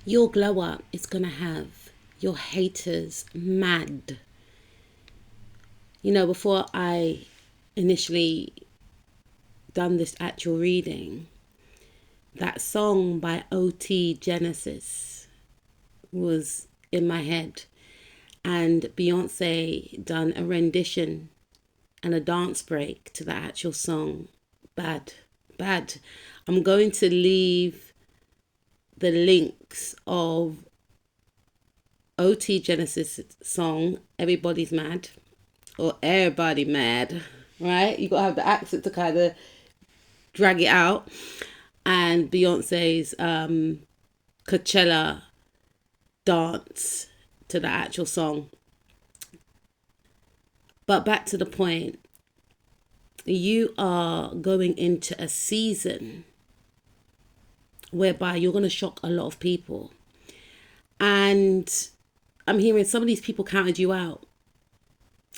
Your glow up is going to have your haters mad. You know, before I initially done this actual reading, that song by OT Genesis was in my head, and Beyonce done a rendition and a dance break to the actual song. Bad. I'm going to leave the links of OT Genesis song Everybody's Mad, or Everybody Mad, right? You gotta have the accent to kind of drag it out, and Beyonce's Coachella dance to the actual song. But back to the point, you are going into a season whereby you're going to shock a lot of people. And I'm hearing some of these people counted you out.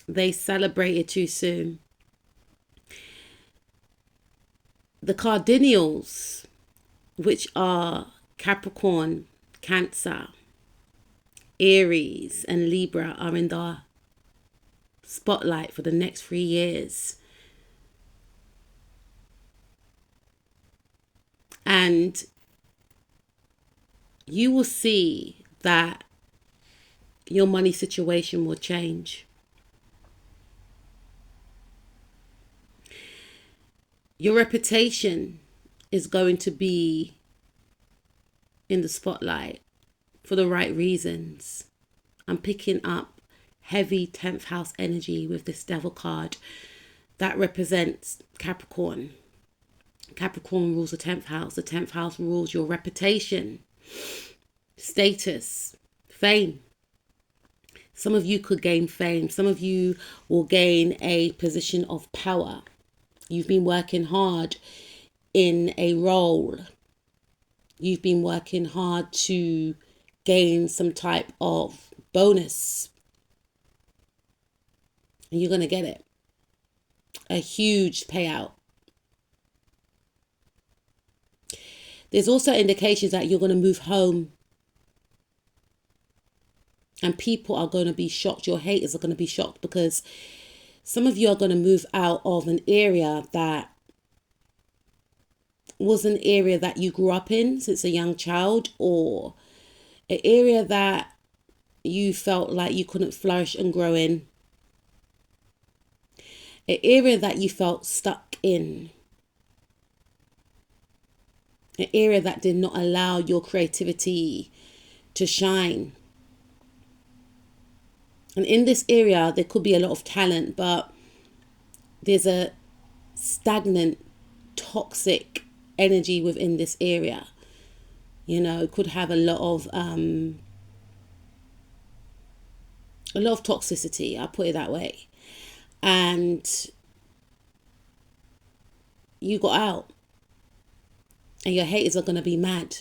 They celebrated too soon. The cardinals, which are Capricorn, Cancer, Aries, and Libra, are in the spotlight for the next 3 years. And you will see that your money situation will change. Your reputation is going to be in the spotlight for the right reasons. I'm picking up heavy 10th house energy with this devil card that represents Capricorn. Capricorn rules the 10th house. The 10th house rules your reputation, status, fame. Some of you could gain fame. Some of you will gain a position of power. You've been working hard in a role. You've been working hard to gain some type of bonus. And you're going to get it. A huge payout. There's also indications that you're going to move home. And people are going to be shocked. Your haters are going to be shocked, because some of you are going to move out of an area that was an area that you grew up in since a young child, or an area that you felt like you couldn't flourish and grow in. An area that you felt stuck in. An area that did not allow your creativity to shine. And in this area, there could be a lot of talent, but there's a stagnant, toxic energy within this area. You know, it could have a lot of toxicity, I'll put it that way. And you got out. And your haters are going to be mad.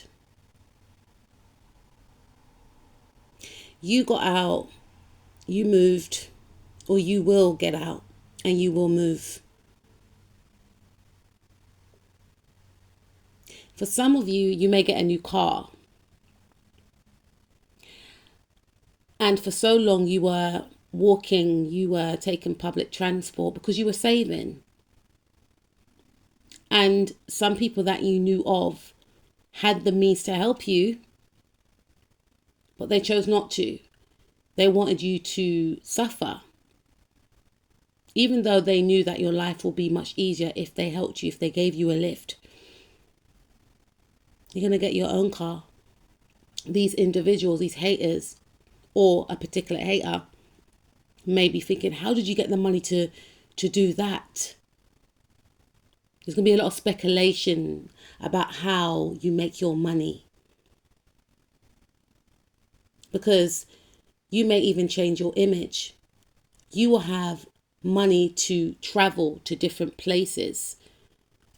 You got out, you moved, or you will get out and you will move. For some of you, you may get a new car. And for so long you were walking, you were taking public transport because you were saving. And some people that you knew of had the means to help you, but they chose not to. They wanted you to suffer, even though they knew that your life will be much easier if they helped you, if they gave you a lift. You're going to get your own car. These individuals, these haters, or a particular hater, may be thinking, how did you get the money to do that? There's going to be a lot of speculation about how you make your money. Because you may even change your image. You will have money to travel to different places.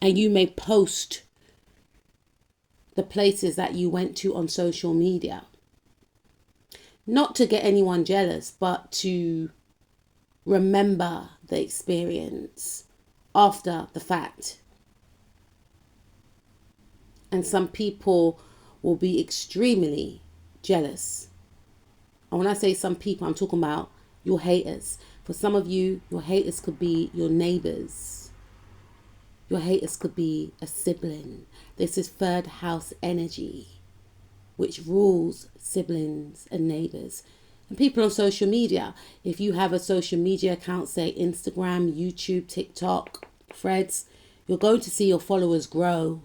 And you may post the places that you went to on social media. Not to get anyone jealous, but to remember the experience after the fact. And some people will be extremely jealous. And when I say some people, I'm talking about your haters. For some of you, your haters could be your neighbors. Your haters could be a sibling. This is third house energy, which rules siblings and neighbors. And people on social media, if you have a social media account, say Instagram, YouTube, TikTok, Threads, you're going to see your followers grow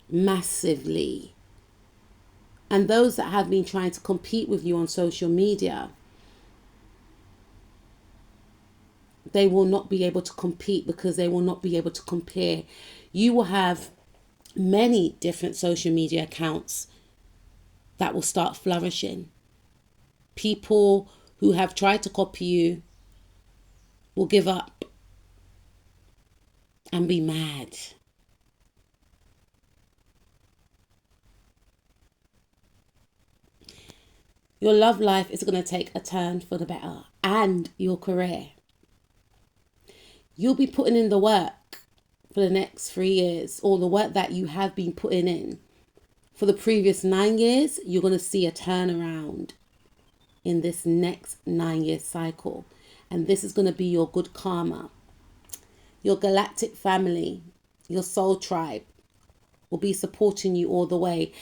massively. And those that have been trying to compete with you on social media, they will not be able to compete because they will not be able to compare. You will have many different social media accounts that will start flourishing. People who have tried to copy you will give up and be mad. Your love life is going to take a turn for the better, and your career. You'll be putting in the work for the next 3 years, or the work that you have been putting in for the previous 9 years. You're going to see a turnaround in this next 9-year cycle. And this is going to be your good karma. Your galactic family, your soul tribe will be supporting you all the way.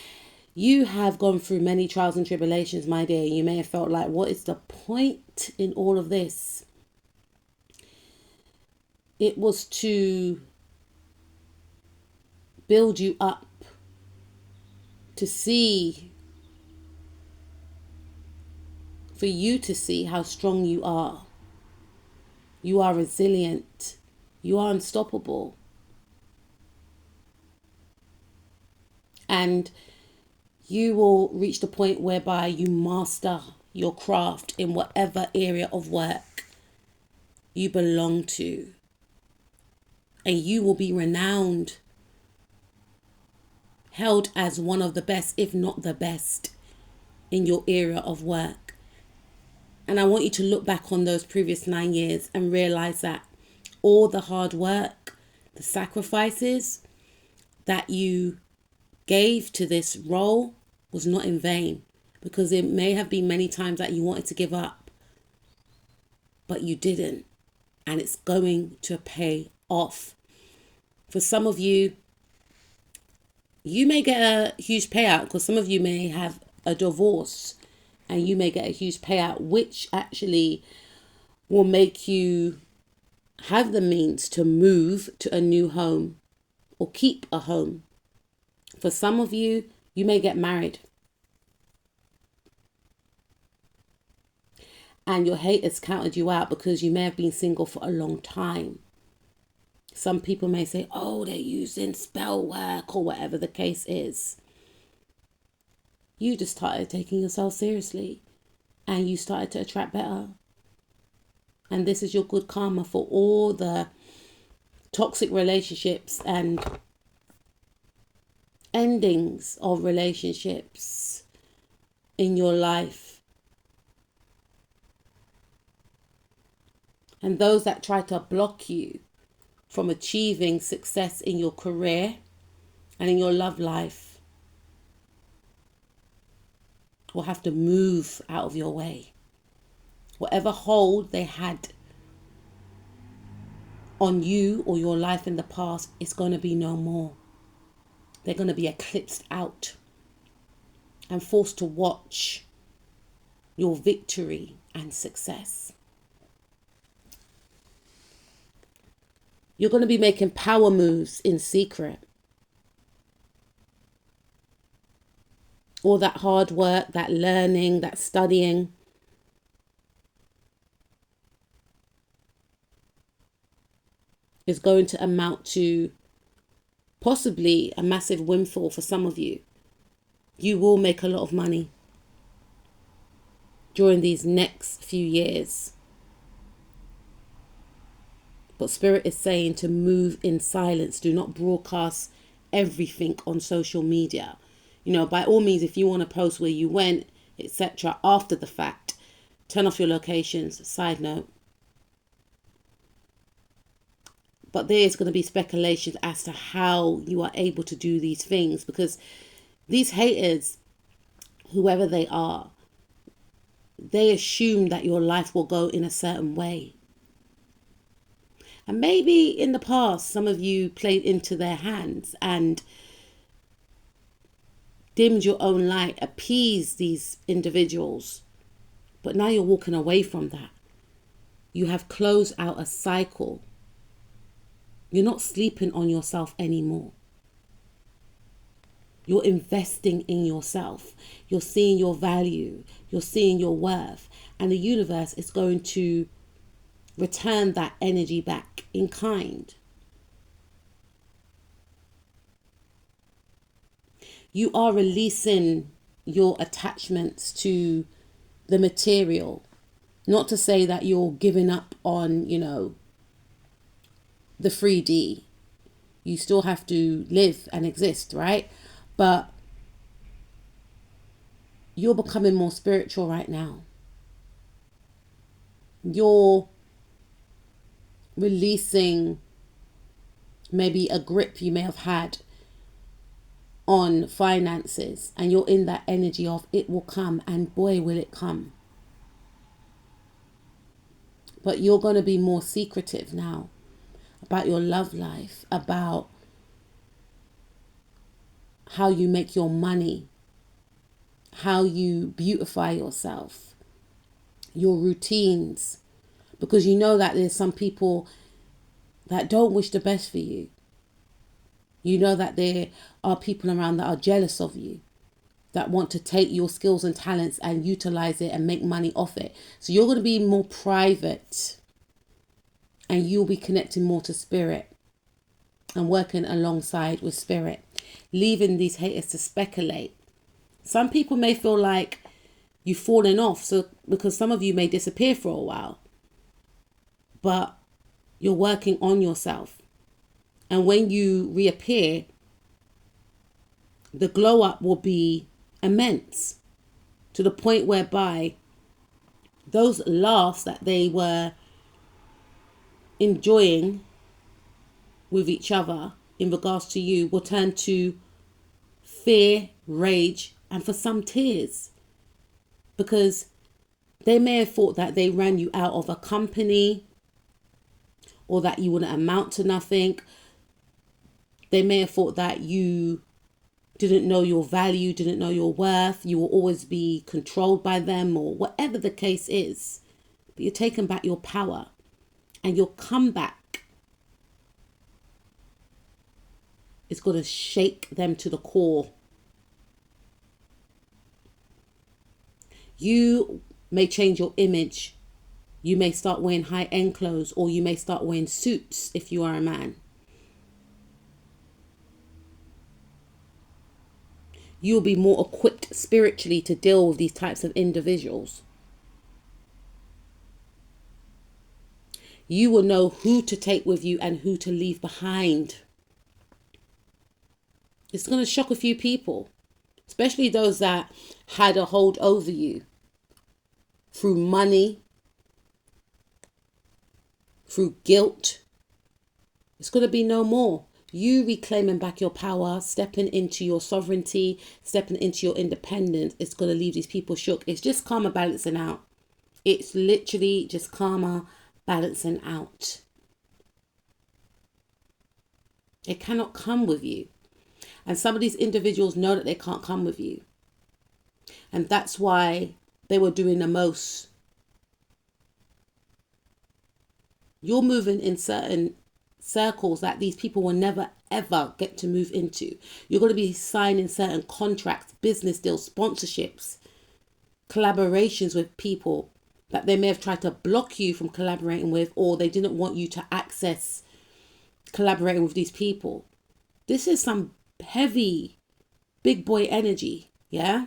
You have gone through many trials and tribulations, my dear. You may have felt like, what is the point in all of this? It was to build you up, to see, for you to see how strong you are. You are resilient. You are unstoppable. And you will reach the point whereby you master your craft in whatever area of work you belong to. And you will be renowned, held as one of the best, if not the best, in your area of work. And I want you to look back on those previous 9 years and realize that all the hard work, the sacrifices that you gave to this role was not in vain, because it may have been many times that you wanted to give up, but you didn't, and it's going to pay off. For some of you, you may get a huge payout, because some of you may have a divorce and you may get a huge payout, which actually will make you have the means to move to a new home or keep a home. For some of you, you may get married. And your haters counted you out because you may have been single for a long time. Some people may say, oh, they're using spell work or whatever the case is. You just started taking yourself seriously and you started to attract better. And this is your good karma for all the toxic relationships and endings of relationships in your life. And those that try to block you from achieving success in your career and in your love life will have to move out of your way. Whatever hold they had on you or your life in the past is going to be no more. They're going to be eclipsed out and forced to watch your victory and success. You're going to be making power moves in secret. All that hard work, that learning, that studying, is going to amount to possibly a massive windfall for some of you. You will make a lot of money during these next few years. But Spirit is saying to move in silence. Do not broadcast everything on social media. You know, by all means, if you want to post where you went, etc., after the fact, turn off your locations. Side note. But there's going to be speculations as to how you are able to do these things, because these haters, whoever they are, they assume that your life will go in a certain way. And maybe in the past, some of you played into their hands and dimmed your own light, appeased these individuals. But now you're walking away from that. You have closed out a cycle. You're not sleeping on yourself anymore. You're investing in yourself. You're seeing your value. You're seeing your worth. And the universe is going to return that energy back in kind. You are releasing your attachments to the material. Not to say that you're giving up on, the 3D. You still have to live and exist, right? But you're becoming more spiritual right now. You're releasing maybe a grip you may have had on finances, and you're in that energy of it will come, and boy will it come. But you're going to be more secretive now about your love life, about how you make your money, how you beautify yourself, your routines, because you know that there's some people that don't wish the best for you. You know that there are people around that are jealous of you, that want to take your skills and talents and utilize it and make money off it. So you're going to be more private, and you'll be connecting more to spirit and working alongside with spirit, leaving these haters to speculate. Some people may feel like you've fallen off, so because some of you may disappear for a while, but you're working on yourself. And when you reappear, the glow up will be immense, to the point whereby those laughs that they were enjoying with each other in regards to you will turn to fear, rage, and for some tears, because they may have thought that they ran you out of a company, or that you wouldn't amount to nothing. They may have thought that you didn't know your value, didn't know your worth, you will always be controlled by them, or whatever the case is. But you're taking back your power, and your comeback is going to shake them to the core. You may change your image. You may start wearing high-end clothes, or you may start wearing suits if you are a man. You'll be more equipped spiritually to deal with these types of individuals. You will know who to take with you and who to leave behind. It's going to shock a few people, especially those that had a hold over you through money, through guilt. It's going to be no more. You reclaiming back your power, stepping into your sovereignty, stepping into your independence. It's going to leave these people shook. It's just karma balancing out. It's literally just karma balancing out. It cannot come with you. And some of these individuals know that they can't come with you. And that's why they were doing the most. You're moving in certain circles that these people will never ever get to move into. You're going to be signing certain contracts, business deals, sponsorships, collaborations with people that they may have tried to block you from collaborating with, or they didn't want you to access collaborating with these people. This is some heavy big boy energy, yeah?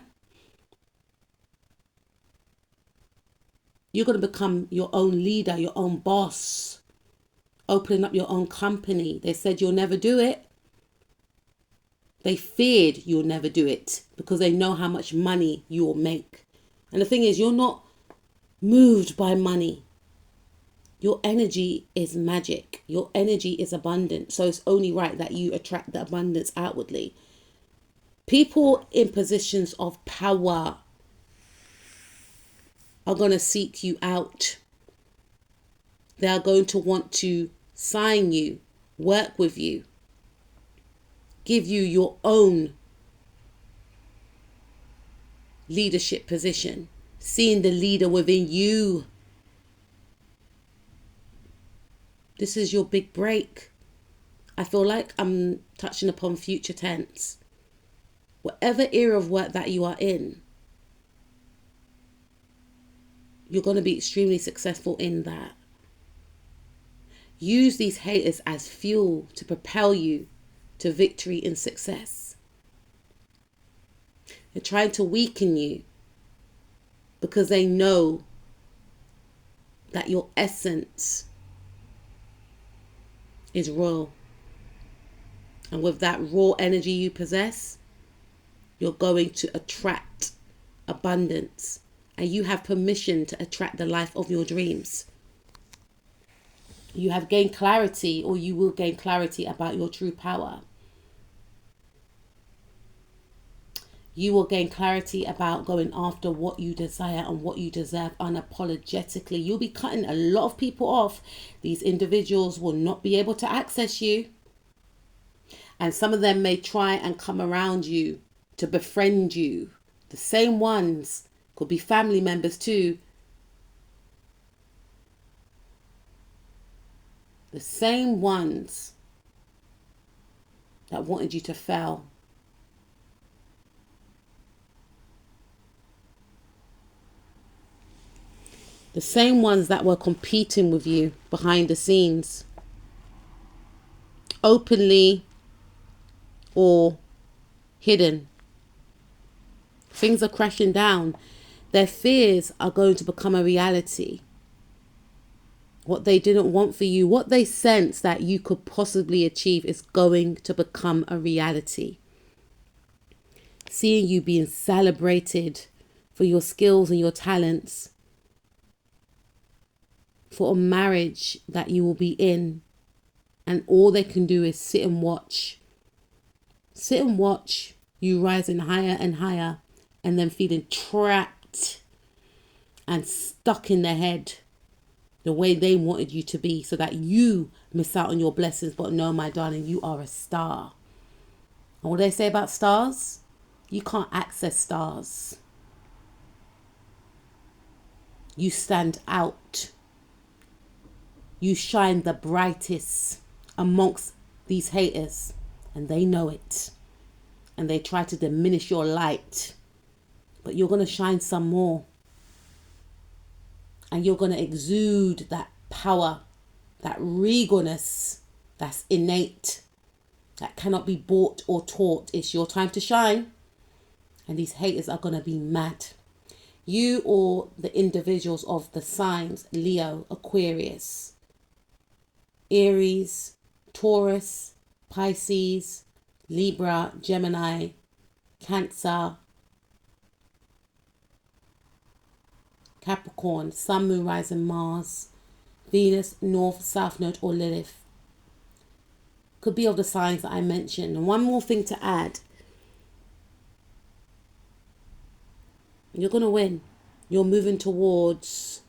You're going to become your own leader, your own boss, opening up your own company. They said you'll never do it. They feared you'll never do it because they know how much money you'll make. And the thing is, you're not moved by money. Your energy is magic. Your energy is abundant. So it's only right that you attract the abundance outwardly. People in positions of power are going to seek you out. They are going to want to sign you, work with you, give you your own leadership position, seeing the leader within you. This is your big break. I feel like I'm touching upon future tense. Whatever area of work that you are in, you're going to be extremely successful in that. Use these haters as fuel to propel you to victory and success. They're trying to weaken you because they know that your essence is raw. And with that raw energy you possess, you're going to attract abundance. And you have permission to attract the life of your dreams. You have gained clarity, or you will gain clarity about your true power. You will gain clarity about going after what you desire and what you deserve unapologetically. You'll be cutting a lot of people off. These individuals will not be able to access you. And some of them may try and come around you to befriend you. The same ones, could be family members too. The same ones that wanted you to fail. The same ones that were competing with you behind the scenes, openly or hidden. Things are crashing down. Their fears are going to become a reality. What they didn't want for you, what they sense that you could possibly achieve, is going to become a reality. Seeing you being celebrated for your skills and your talents, for a marriage that you will be in, and all they can do is sit and watch. Sit and watch you rising higher and higher, and then feeling trapped and stuck in their head the way they wanted you to be, so that you miss out on your blessings. But no, my darling, you are a star. And what do they say about stars? You can't access stars. You stand out. You shine the brightest amongst these haters, and they know it. And they try to diminish your light. But you're going to shine some more. And you're going to exude that power, that regalness that's innate, that cannot be bought or taught. It's your time to shine. And these haters are going to be mad. You or the individuals of the signs Leo, Aquarius, Aries, Taurus, Pisces, Libra, Gemini, Cancer, Capricorn, Sun, Moon, Rising, Mars, Venus, North, South Node, or Lilith. Could be of the signs that I mentioned. And one more thing to add. You're going to win. You're moving towards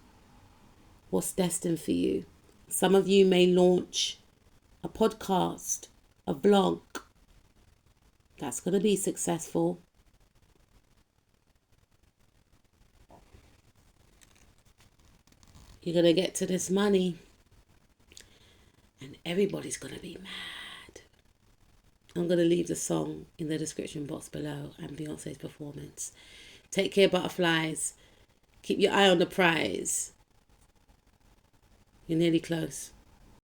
what's destined for you. Some of you may launch a podcast, a blog. That's going to be successful. You're going to get to this money and everybody's going to be mad. I'm going to leave the song in the description box below and Beyonce's performance. Take care, butterflies. Keep your eye on the prize. You're nearly close.